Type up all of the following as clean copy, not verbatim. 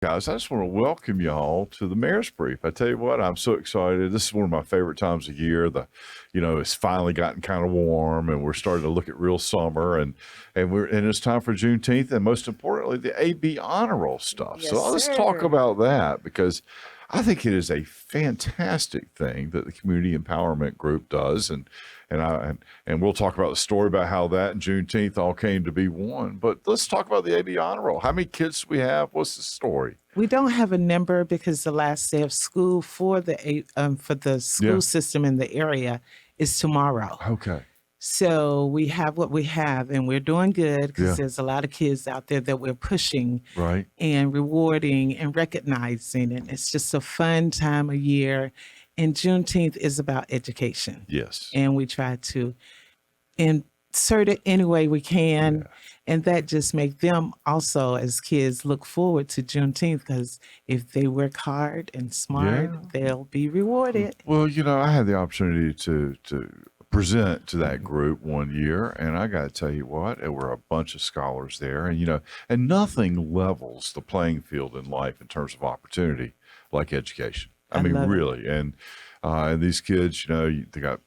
Guys, I just want to welcome y'all to the Mayor's Brief. I tell you what, I'm so excited. This is one of my favorite times of year. It's finally gotten kind of warm, and we're starting to look at real summer, and it's time for Juneteenth, and most importantly, the AB honor roll stuff. Yes, So let's talk about that, because I think it is a fantastic thing that the Community Empowerment Group does, and we'll talk about the story about how that and Juneteenth all came to be one. But let's talk about the AB honor roll. How many kids do we have? What's the story? We don't have a number because the last day of school for the school system in the area is tomorrow. Okay. So we have what we have, and we're doing good because Yeah. there's a lot of kids out there that we're pushing Right. and rewarding and recognizing. And it's just a fun time of year. And Juneteenth is about education. Yes. And we try to insert it any way we can. Yeah. And that just make them also, as kids, look forward to Juneteenth, because if they work hard and smart, they'll be rewarded. Well, I had the opportunity to present to that group one year, and I got to tell you what, there were a bunch of scholars there, and nothing levels the playing field in life in terms of opportunity like education. I mean, really. And these kids, they got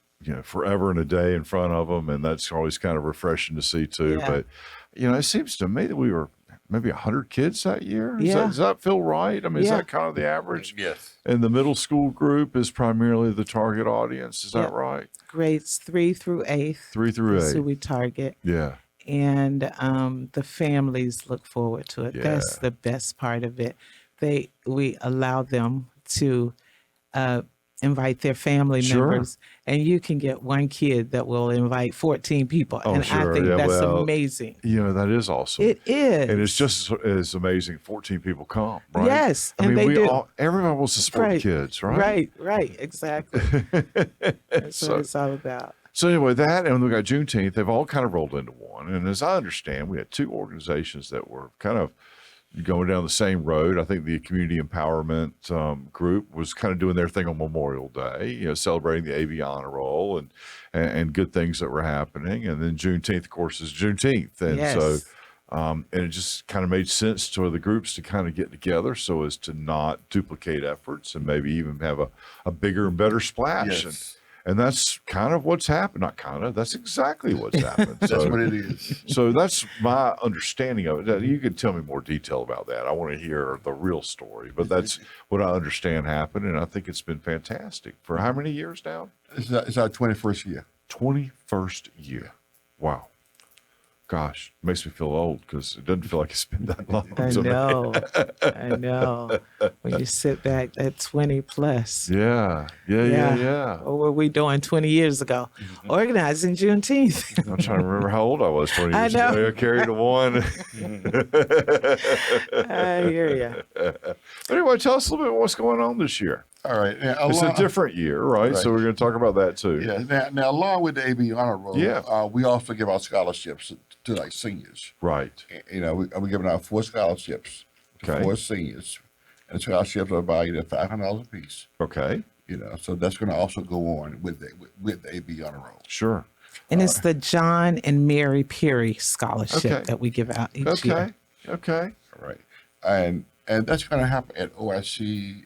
forever and a day in front of them, and that's always kind of refreshing to see too. Yeah. But it seems to me that we were maybe 100 kids that year. Yeah. Does that feel right? I mean, is that kind of the average? Yes. And the middle school group is primarily the target audience. Is that right? Grades 3 through 8. 3 through 8. So we target. Yeah. And the families look forward to it. Yeah. That's the best part of it. We allow them to invite their family members, and you can get one kid that will invite 14 people. Oh, and sure. I think Yeah, that's well, amazing. That is awesome. It is. And it's just as amazing. 14 people come, right? Yes, I and mean, they do. Everyone wants to support the kids, right? Right, exactly. That's what it's all about. So anyway, that, and we got Juneteenth, they've all kind of rolled into one. And as I understand, we had two organizations that were kind of going down the same road. I think the Community Empowerment Group was kind of doing their thing on Memorial Day, celebrating the AB honor roll and good things that were happening. And then Juneteenth, of course, is Juneteenth. And so, and it just kind of made sense for the groups to kind of get together so as to not duplicate efforts and maybe even have a bigger and better splash. Yes. And that's kind of what's happened. Not kind of, that's exactly what's happened. That's what it is. So that's my understanding of it. You can tell me more detail about that. I want to hear the real story, but that's what I understand happened. And I think it's been fantastic. For how many years now? It's our 21st year. 21st year. Wow. Gosh, it makes me feel old because it doesn't feel like it's been that long. I to me. know. I know. When you sit back at 20 plus. Yeah. What were we doing 20 years ago? Organizing Juneteenth. I'm trying to remember how old I was 20 I years know. ago. I carried a one. I hear you. But anyway, tell us a little bit what's going on this year. All right. Now, It's a different year, right? So we're going to talk about that too. Yeah. Now, along with the AB honor roll, we also give out scholarships to like seniors. Right. We're giving out 4 scholarships to 4 seniors, and the scholarships are valued at $500 a piece. Okay. So that's going to also go on with the AB honor roll. Sure. And it's the John and Mary Perry Scholarship that we give out each year. Okay. All right. And that's going to happen at OIC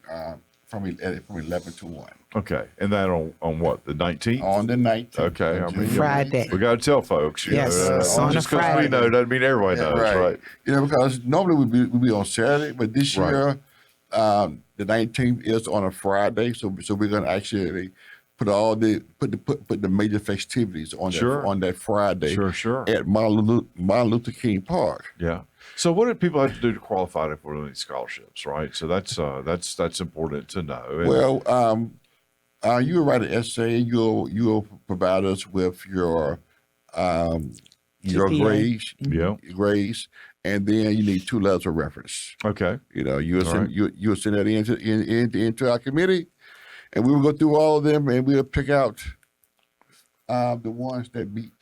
from 11 to 1. Okay. And that on what, the 19th? On the 19th. Okay. I mean, Friday. we got to tell folks. Yes, it's on a just because Friday. we know doesn't mean everybody knows, right? Because normally we'd be on Saturday, but this year, the 19th is on a Friday, so we're going to actually put the major festivities on that Friday. Sure. At Martin Luther King Park. Yeah. So what do people have to do to qualify for these scholarships, right? So that's important to know. Well, you write an essay. You'll provide us with your grades. Yeah. Grades, and then you need 2 letters of reference. Okay. You'll send that into our committee, and we will go through all of them, and we'll pick out the ones that meet.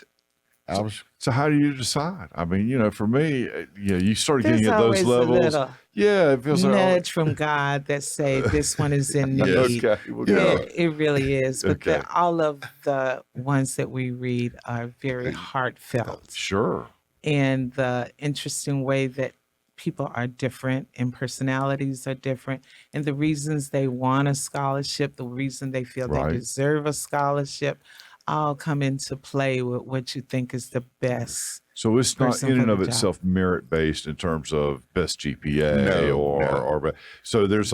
So how do you decide? I mean, for me, you start There's getting at those levels. It feels nudge from God that say this one is in need. Okay. It really is. But all of the ones that we read are very heartfelt. Sure. And the interesting way that people are different and personalities are different, and the reasons they want a scholarship, the reason they feel they Right. deserve a scholarship, all come into play with what you think is the best. So it's not Person in for and of the job. itself merit based in terms of best GPA No, or so there's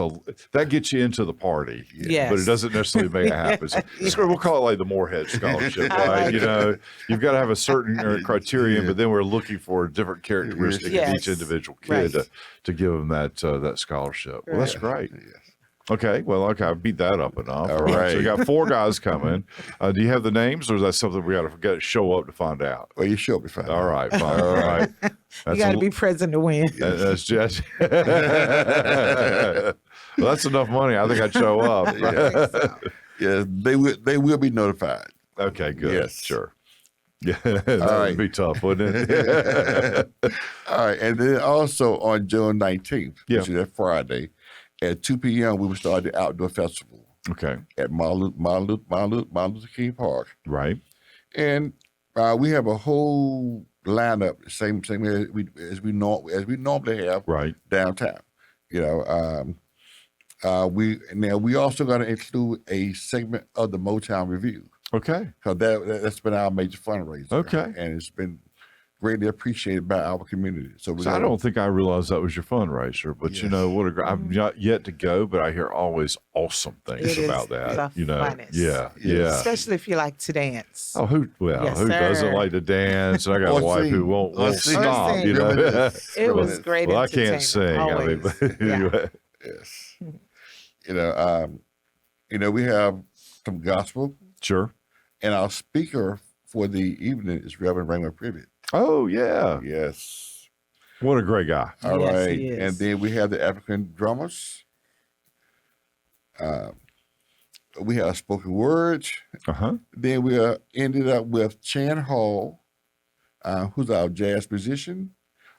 that gets you into the party, Yes. but it doesn't necessarily make it happen. So we'll call it like the Moorhead Scholarship, I right? like You know, you've got to have a certain criterion, but then we're looking for a different characteristic of each Yes. individual kid Right. to give them that scholarship. Well, that's great. Yes. Okay, well, okay, I beat that up enough. All So right. we got 4 guys coming. Do you have the names, or is that something we got to show up to find out? Well, you should be fine. All right, fine. All right. You got to be present to win. That's just. Well, that's enough money. I think I'd show up. Yes, they will be notified. Okay, good. Yes. Sure. Yeah, that would right. be tough, wouldn't it? All right, and then also on June 19th, which is that Friday, at 2 p.m., we will start the outdoor festival Okay, at Martin Luther King Park, right. and we have a whole lineup, same as we normally have Right. downtown. You know, we also got to include a segment of the Motown Review Okay. because that's been our major fundraiser. Okay. and it's been greatly appreciated by our community. So, So I don't think I realized that was your fundraiser, but you know what? I've not yet to go, but I hear always awesome things It is about that. the You know, funnest. yeah. Especially if you like to dance. Oh, who Yes, doesn't sir. like to dance? And I got a Or wife who sing. won't Or sing. stop. Or You know, sing. It was great. well, I can't entertainment, sing. I mean, always. but anyway. Yes. We have some gospel, Sure. and our speaker for the evening is Reverend Raymond Privet. Oh yeah. Yes. What a great guy. All Yes, right. he is. And then we have the African drummers. We have spoken words. Uh-huh. Then we ended up with Chan Hall, who's our jazz musician,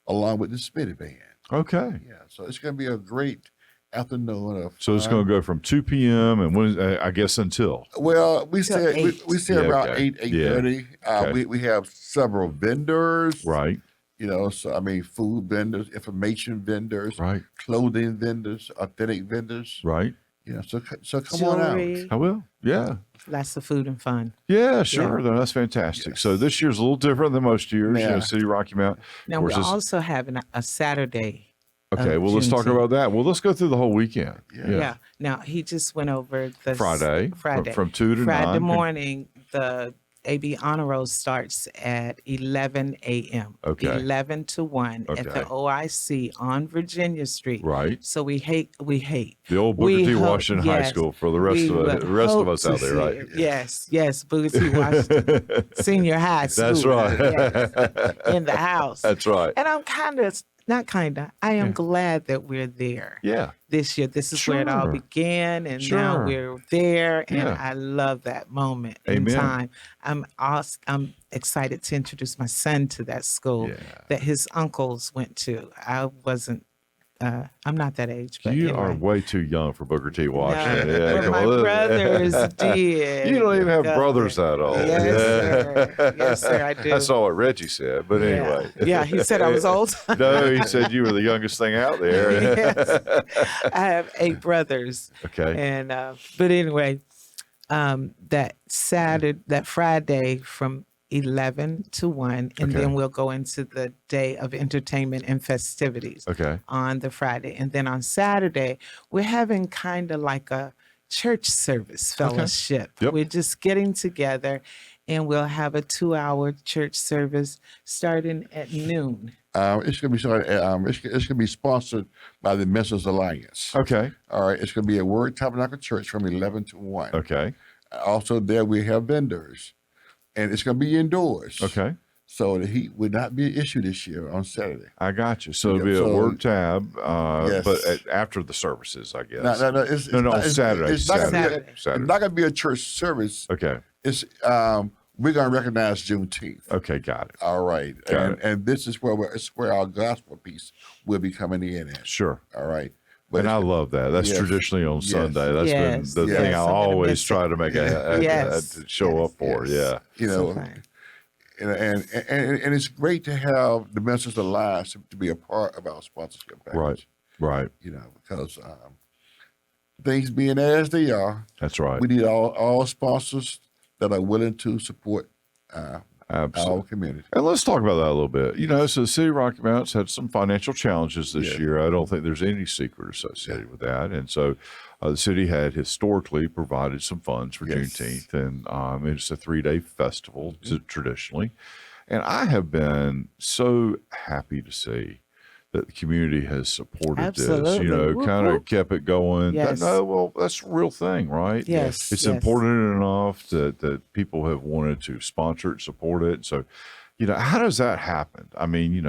along with the Smitty Band. Okay. Yeah, so it's going to be a great afternoon of So it's fun. going to go from 2 p.m. and when I guess until. Well, we Till said 8. we said Yeah, around okay. 8:30. Okay. We have several vendors. Right. So I mean, food vendors, information vendors, Right. clothing vendors, authentic vendors. Right. So come on out. Jewelry, I will. Yeah. lots of food and fun. Yeah, sure. No, that's fantastic. Yes. So this year's a little different than most years. Yeah. City Rocky Mountain. Now, Of course, we're it's- also having a Saturday. Okay, well, let's talk Juneteenth. about that. Well, let's go through the whole weekend. Yeah. Now, he just went over the Friday. Friday. From 2 to 9. Friday morning, the AB Honor Roll starts at 11 a.m. Okay. 11 to 1 at Okay. the OIC on Virginia Street. Right. So we hate The old Booker We T. hope- Washington High yes, School for the rest of us, we would hope us to out there, see right? it. Yes, Booker T. Washington Senior High School. That's right. yes, in the house. That's right. And I'm I am glad that we're there Yeah. this year. This is where it all Sure. began, and Sure. now we're there, and Yeah. I love that moment in Amen. time. I'm excited to introduce my son to that school Yeah. that his uncles went to. I wasn't. I'm not that age, but You anyway. are way too young for Booker T. Washington. No, Yeah, but come my on. brothers did. You don't even have Go brothers there. that old. Yes, sir. Yes, sir, I do. That's all what Reggie said. But anyway. Yeah, he said I was old. No, he said you were the youngest thing out there. Yes. I have 8 brothers. Okay. And but anyway, that Friday from 11 to 1, and Okay. then we'll go into the day of entertainment and festivities Okay. on the Friday. And then on Saturday, we're having kind of like a church service fellowship. Yep. We're just getting together, and we'll have a 2-hour church service starting at noon. It's going to be started. It's going to be sponsored by the Messers Alliance. Okay. All right, it's going to be at Word Tabernacle Church from 11 to 1. Okay. Also, there we have vendors, and it's going to be indoors. Okay. So the heat would not be an issue this year on Saturday. I got you. So it'll Yeah, be a so- word tab, Yes. but after the services, I guess. No, it's No, not, Saturday. It's not Saturday. going Saturday. it's not going to be a church service. Okay. It's we're going to recognize Juneteenth. Okay. Got it. All right, Got it. and this is where our gospel piece will be coming in at. Sure. All right, And I it's- love that. That's Yes. traditionally on Yes. Sunday. That's Yes. been the Yes. thing I I'm gonna always miss it. try to make Yes. to show up for. Yes. Yeah. you know, So fun. And it's great to have the Ministers Alliance to be a part of our sponsorship package. Right. Because things being as they are, That's right. we need all sponsors that are willing to support Absolutely. our community. And let's talk about that a little bit. So the city of Rocky Mount's had some financial challenges this year. I don't think there's any secret associated with that. And so the city had historically provided some funds for Juneteenth, and it's a 3-day festival traditionally. And I have been so happy to see that the community has supported this, kind of kept it going. Yes. That's a real thing, right? Yes. It's important enough that people have wanted to sponsor it, support it. So, how does that happen? I mean,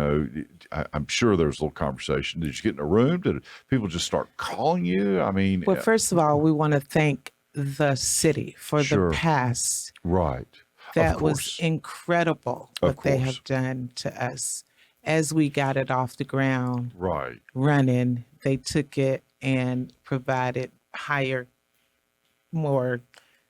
I'm sure there's a little conversation. Did you get in a room? Did people just start calling you? I mean, Well, first of all, we want to thank the city for the past. Right. That was incredible what they have done to us. As we got it off the ground, running, they took it and provided more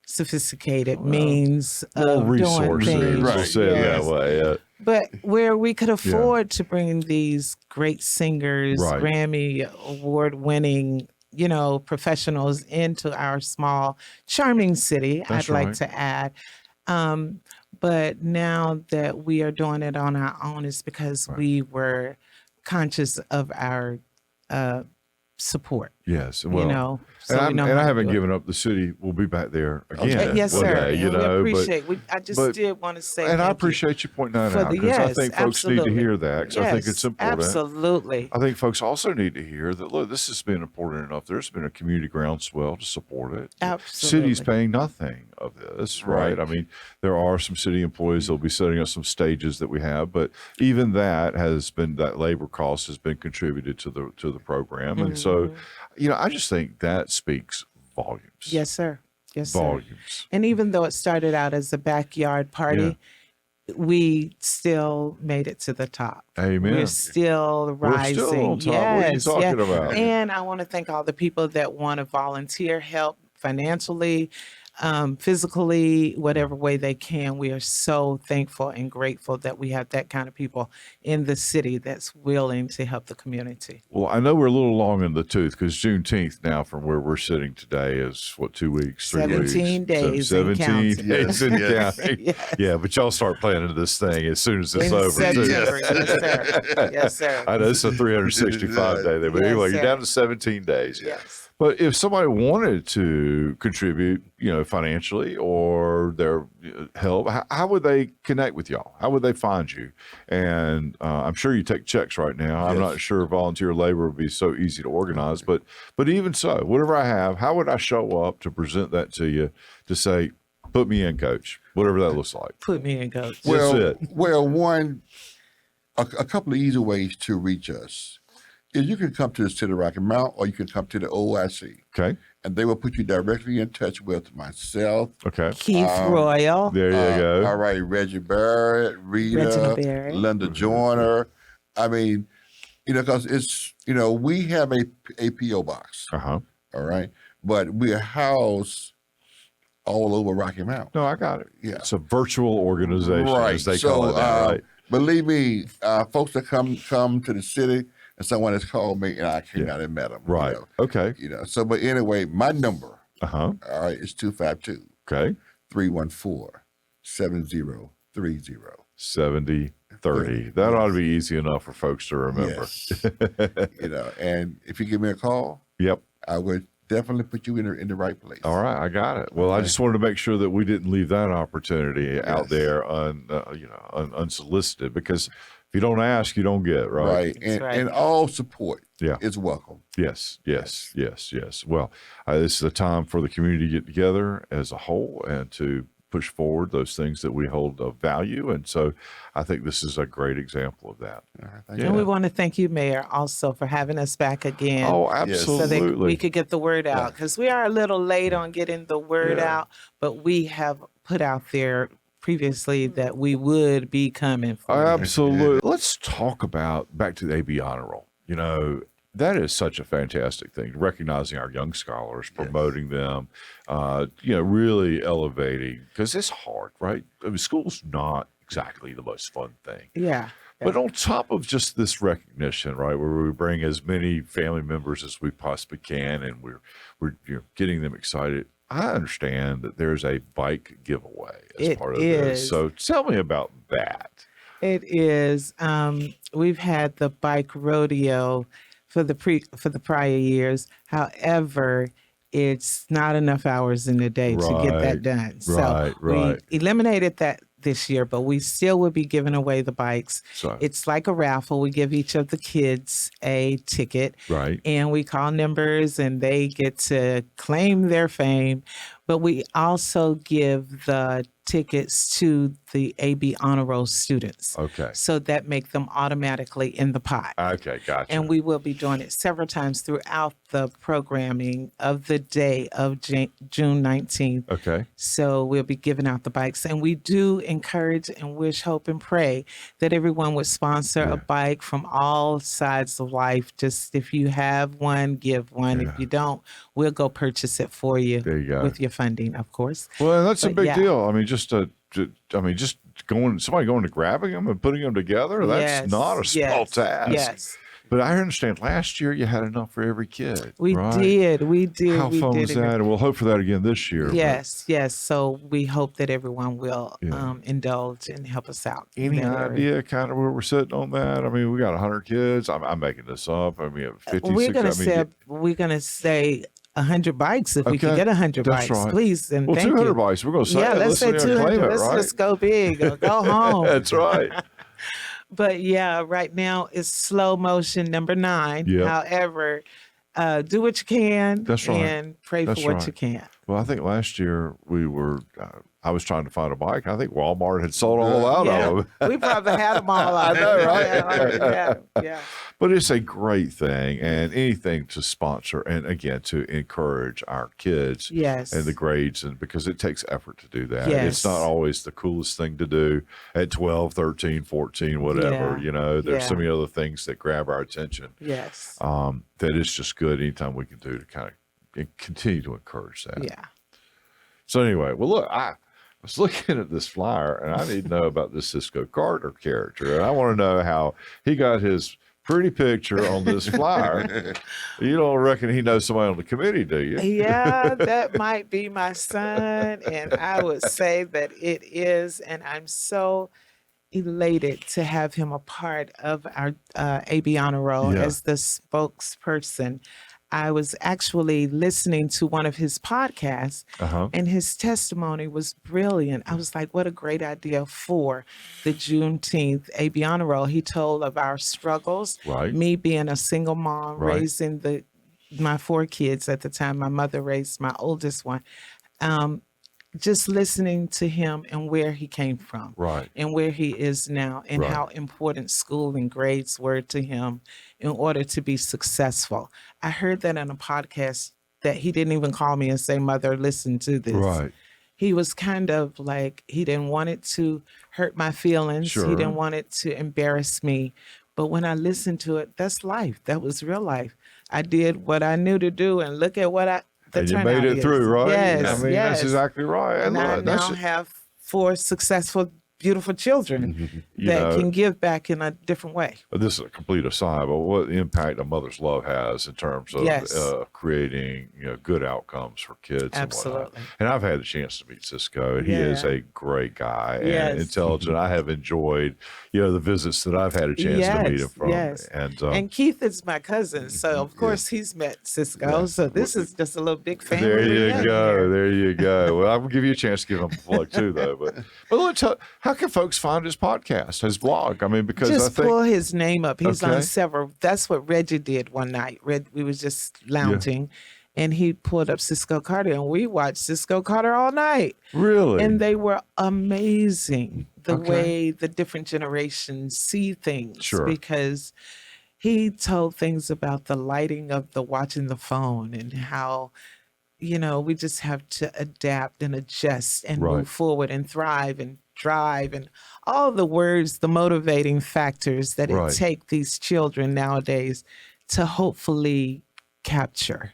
sophisticated means of resources, doing things. We'll say it that way. But where we could afford to bring these great singers, Grammy award-winning, professionals into our small, charming city, I'd like to add. But now that we are doing it on our own, it's because we were conscious of our support. Yes, well, so and I haven't given up. The city will be back there again. Yes, one sir. day, and we appreciate. I just did want to say, and I appreciate you pointing that out, because I think folks need to hear that. Because I think it's important. Absolutely. I think folks also need to hear that. Look, this has been important enough. There's been a community groundswell to support it. Absolutely. City's paying nothing of this, right? I mean, there are some city employees that'll be setting up some stages that we have, but even that labor cost has been contributed to the program, and so. I just think that speaks volumes. Yes, sir. Yes, sir. Volumes. And even though it started out as a backyard party, we still made it to the top. Amen. We're still rising. We're still on top. What are you talking about? And I want to thank all the people that want to volunteer, help financially, physically, whatever way they can. We are so thankful and grateful that we have that kind of people in the city that's willing to help the community. Well, I know we're a little long in the tooth, because Juneteenth now, from where we're sitting today, is 2 weeks, 3 weeks? 17 days. 17 days and counting. Yes. Yeah, but y'all start planning this thing as soon as it's In over. September. Yes, sir. Yes, sir. I know it's a 365 day there, but Yes, anyway, sir. you're down to 17 days. Yes. But if somebody wanted to contribute, financially, or their help, how would they connect with y'all? How would they find you? And I'm sure you take checks right now. I'm not sure volunteer labor would be so easy to organize, but even so, whatever I have, how would I show up to present that to you, to say, put me in, coach, whatever that looks like? Put me in, coach. That's it. Well, a couple of easy ways to reach us is you can come to the City of Rocky Mount, or you can come to the OIC. Okay. And they will put you directly in touch with myself. Okay. Keith Royal. There you go. All right, Reggie Barrett, Rita, Barrett. Linda Joyner. I mean, because it's, we have a P.O. box. Uh-huh. All right. But we're housed all over Rocky Mount. No, I got it. Yeah. It's a virtual organization, as they so, call it now, right? Believe me, folks that come to the city, and someone has called me, and I came out and met them. Right. Okay. So, but anyway, my number, Uh-huh. all right, is 252 Okay. 314 7030. 7030. That ought to be easy enough for folks to remember. Yes. And if you give me a call, Yep. I would definitely put you in the right place. All right, I got it. Well, I just wanted to make sure that we didn't leave that opportunity out there unsolicited, because if you don't ask, you don't get, right? Right. right. And all support Yeah. is welcome. Yes. Well, this is a time for the community to get together as a whole and to push forward those things that we hold of value. And so I think this is a great example of that. Thank And we want to thank you, Mayor, also for having us back again. Oh, So absolutely. that we could get the word out, because we are a little late on getting the word out, but we have put out there previously that we would be coming for you. Absolutely. Let's talk about back to the AB Honor Roll. That is such a fantastic thing, recognizing our young scholars, promoting them, really elevating, because it's hard, right? I mean, school's not exactly the most fun thing. Yeah. But on top of just this recognition, right, where we bring as many family members as we possibly can, and we're getting them excited, I understand that there's a bike giveaway as part of this. So tell me about that. It is. We've had the bike rodeo for the prior years. However, it's not enough hours in the day to get that done. So we eliminated that this year, but we still will be giving away the bikes. So it's like a raffle. We give each of the kids a ticket, and we call numbers, and they get to claim their fame. But we also give the tickets to the AB Honor Roll students. Okay. So that make them automatically in the pot. Okay, gotcha. And we will be doing it several times throughout the programming of the day of June 19th. Okay. So we'll be giving out the bikes. And we do encourage and wish, hope, and pray that everyone would sponsor a bike from all sides of life. Just if you have one, give one. If you don't, we'll go purchase it for you. There you go. With your funding, of course. Well, that's a big deal. I mean, just somebody going to grabbing them and putting them together, that's not a small task. Yes. But I understand last year you had enough for every kid. We did. How fun was that? And we'll hope for that again this year. Yes. So we hope that everyone will indulge and help us out. Any idea kind of where we're sitting on that? I mean, we got 100 kids. I'm making this up. I mean, 56. We're gonna say 100 bikes if we can get 100 bikes, please. And thank 200 bikes. We're going to say let's say 200. Let's just go big or go home. That's right. But right now it's slow motion number 9. Yep. However, do what you can. That's right. And pray for what you can. Well, I think last year we were, I was trying to find a bike. I think Walmart had sold all out of them. We probably had them all out. I know, right? Yeah. But it's a great thing, and anything to sponsor and, again, to encourage our kids and the grades, and because it takes effort to do that. It's not always the coolest thing to do at 12, 13, 14, whatever. There's so many other things that grab our attention. Yes. That it's just good anytime we can do to kind of continue to encourage that. Yeah. So anyway, well, look, I was looking at this flyer, and I need to know about this Cisco Carter character, and I want to know how he got his pretty picture on this flyer. You don't reckon he knows somebody on the committee, do you? Yeah, that might be my son, and I would say that it is, and I'm so elated to have him a part of our AB Honor Roll as the spokesperson. I was actually listening to one of his podcasts, and his testimony was brilliant. I was like, what a great idea for the Juneteenth AB Honor Roll. He told of our struggles, me being a single mom, raising my 4 kids at the time. My mother raised my oldest one. Just listening to him and where he came from and where he is now, and how important school and grades were to him in order to be successful. I heard that in a podcast that he didn't even call me and say, Mother, listen to this. He was kind of like, he didn't want it to hurt my feelings. He didn't want it to embarrass me. But when I listened to it, that's life. That was real life. I did what I knew to do, and look at what and you made it through, right? Yes, I mean, that's exactly right. And I now have 4 successful, beautiful children that can give back in a different way. This is a complete aside, but what impact a mother's love has in terms of creating good outcomes for kids. Absolutely. And I've had the chance to meet Cisco, and he is a great guy and intelligent. I have enjoyed the visits that I've had a chance to meet him from. And Keith is my cousin, so of course he's met Cisco. So this is just a little big family. There you go. Well, I'm gonna give you a chance to give him a plug too, though. But let's how can folks find his podcast, his blog? I mean, because I think pull his name up. He's on several. That's what Reggie did one night. We was just lounging, and he pulled up Cisco Carter, and we watched Cisco Carter all night. Really? And they were amazing. The way the different generations see things. Because he told things about the lighting of watching the phone, and how we just have to adapt and adjust and move forward and thrive and drive, and all the words, the motivating factors that it take these children nowadays to hopefully capture.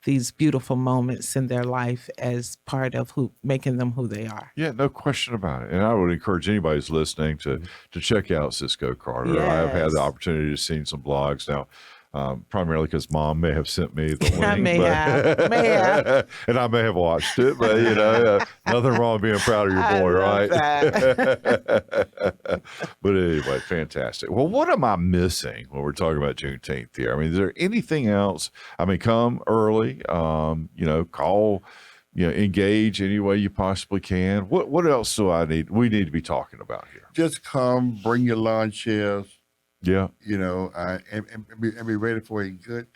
these beautiful moments in their life as part of making them who they are. Yeah, no question about it. And I would encourage anybody who's listening to check out Cisco Carter. I have had the opportunity to see some blogs now. Primarily because Mom may have sent me the link. I may have. And I may have watched it, but nothing wrong being proud of your boy, right? But anyway, fantastic. Well, what am I missing when we're talking about Juneteenth here? I mean, is there anything else? I mean, come early, call, engage any way you possibly can. What else do we need to be talking about here? Just come, bring your lawn chairs. Yeah. And be ready for a good,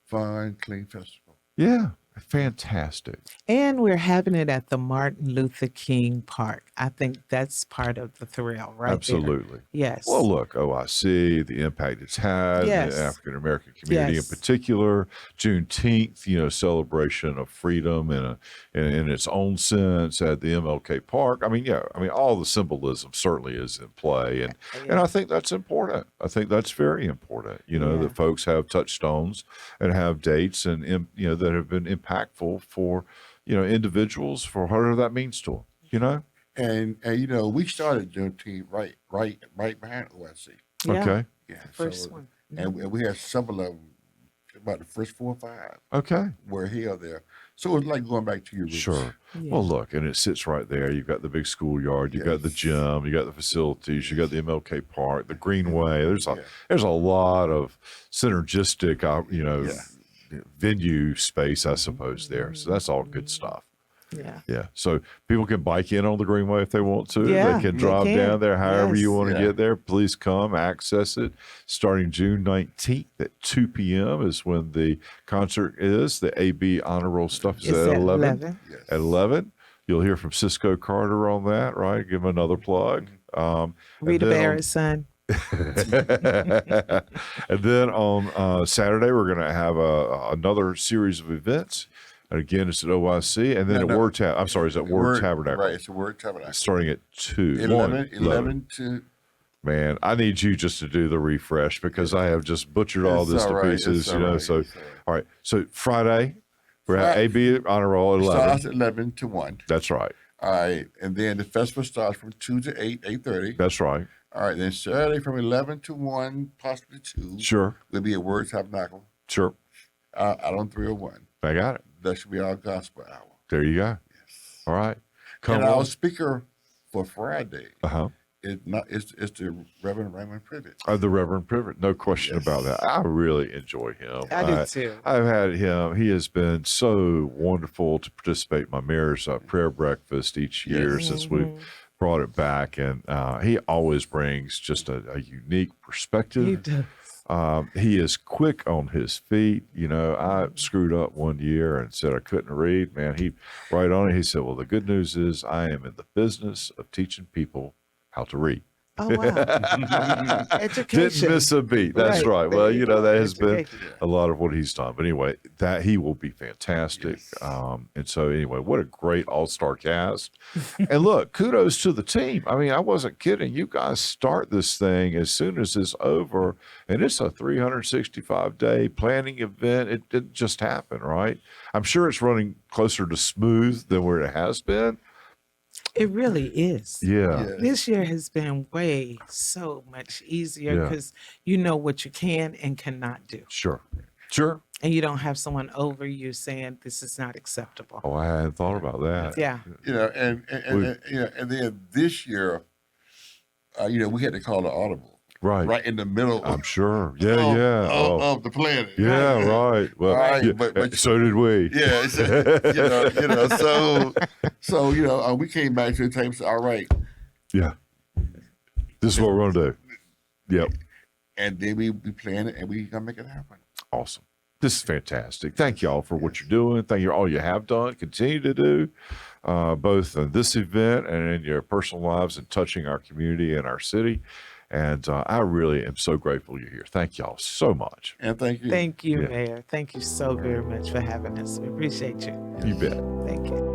fun, clean festival. Yeah. Fantastic. And we're having it at the Martin Luther King Park. I think that's part of the thrill, right? Absolutely. There. Yes. Well, look, OIC, the impact it's had, yes. the African American community in particular, Juneteenth, celebration of freedom in its own sense at the MLK Park. I mean, all the symbolism certainly is in play, and I think that's important. I think that's very important. That folks have touchstones and have dates, and that have been impactful for individuals, for whatever that means to them. And we started Juneteenth right behind OIC. Yeah. Okay. Yeah. First one. And we had several of them, about the first 4 or 5. Okay. Were here there. So it's like going back to your roots. Sure. Yeah. Well, look, and it sits right there. You've got the big schoolyard, you've got the gym, you got the facilities, you got the MLK Park, the Greenway. There's a lot of synergistic, venue space, I suppose, there. So that's all good stuff. Yeah. Yeah. So people can bike in on the Greenway if they want to. Yeah, they can drive down there however you want to Yeah. get there. Please come, access it. Starting June 19th at 2 p.m. is when the concert is. The AB Honor Roll stuff is at 11. Yes. At 11. You'll hear from Cisco Carter on that, right? Give him another plug. Rita Barrett's son. And then on Saturday, we're going to have another series of events. And again, it's at OIC, and then Word Tabernacle. Right, it's a Word Tabernacle. Starting at 2. 11 to... Man, I need you just to do the refresh because I have just butchered all this to pieces, So, all right. So Friday, we're at AB Honor Roll at 11. Starts at 11 to 1. That's right. All right. And then the festival starts from 2 to 8:30. That's right. All right. Then Saturday from 11 to 1, possibly 2. Sure. We'll be at Word Tabernacle. Sure. Out on 301. I got it. That should be our gospel hour. There you go. Yes. All right. And our speaker for Friday Uh-huh. it's the Reverend Raymond Privet. The Reverend Privet. No question about that. I really enjoy him. I do too. I've had him. He has been so wonderful to participate in my mayor's prayer breakfast each year since we've brought it back. And he always brings just a unique perspective. He does. He is quick on his feet. I screwed up one year and said I couldn't read. Man, he right on it. He said, well, the good news is I am in the business of teaching people how to read. Oh, wow. Education. Didn't miss a beat. That's right. Well, that has been a lot of what he's done. But anyway, that he will be fantastic. Yes. And so anyway, what a great all-star cast. And look, kudos to the team. I mean, I wasn't kidding. You guys start this thing as soon as it's over, and it's a 365-day planning event. It didn't just happen, right? I'm sure it's running closer to smooth than where it has been. It really is. Yeah. This year has been so much easier because you know what you can and cannot do. Sure. And you don't have someone over you saying this is not acceptable. Oh, I hadn't thought about that. Yeah. And then this year, we had to call the audible. Right in the middle. I'm sure. Yeah. Of the planet. Yeah, right. Well, right. But so did we. Yeah. So we came back to the table and said, all right. Yeah. This is what we're going to do. Yep. And then we plan it and we going to make it happen. Awesome. This is fantastic. Thank y'all for what you're doing. Thank you all you have done, continue to do, both in this event and in your personal lives and touching our community and our city. And I really am so grateful you're here. Thank y'all so much. And thank you. Thank you, Mayor. Thank you so very much for having us. We appreciate you. You bet. Thank you.